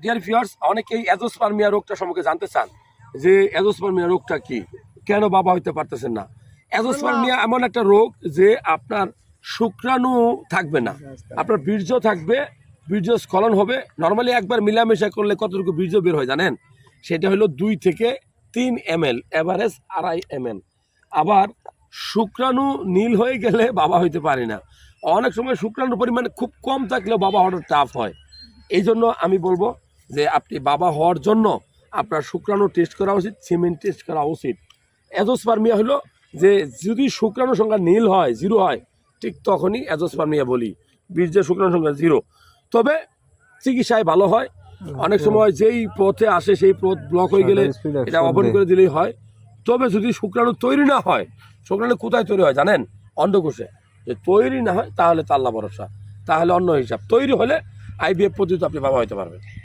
Dear viewers, অনেকেই azoospermia রোগটা সম্পর্কে জানতে চান যে অ্যাজোস্পার্মিয়া রোগটা কি, কেন বাবা হইতে পারতেছেন না। অ্যাজোস্পার্মিয়া এমন একটা রোগ যে আপনার শুক্রাণু থাকবে না, আপনার বীর্য থাকবে, বীর্য স্খলন হবে। নর্মালি একবার মিলামেশা করলে কতটুকু বীর্য বের হয় জানেন? সেটা হলো 2 থেকে 3 ml, এভারেজ 2.5 ml। আবার শুক্রাণু নীল হয়ে গেলে বাবা হইতে পারে না। অনেক সময় শুক্রাণুর পরিমাণ খুব কম থাকলেও বাবা হওয়াটা টাফ হয়। এই জন্য আমি বলবো যে আপনি বাবা হওয়ার জন্য আপনার শুক্রাণু টেস্ট করা উচিত, সিমেন টেস্ট করা উচিত। অ্যাজোস্পার্মিয়া হলো যে যদি শুক্রাণু সংখ্যা নীল হয়, 0 হয়, ঠিক তখনই অ্যাজোস্পার্মিয়া বলি, বীর্যের শুক্রাণু সংখ্যা 0। তবে চিকিৎসায় ভালো হয়। অনেক সময় যেই পথে আসে সেই পথ ব্লক হয়ে গেলে এটা অপন করে দিলেই হয়। তবে যদি শুক্রাণু তৈরি না হয়, শুক্রাণু কোথায় তৈরি হয় জানেন? অন্ডকোষে। যে তৈরি না হয় তাহলে তো আল্লাহ ভরসা, তাহলে অন্য হিসাব। তৈরি হলে IVF পদ্ধতিতে আপনি বাবা হতে পারবেন।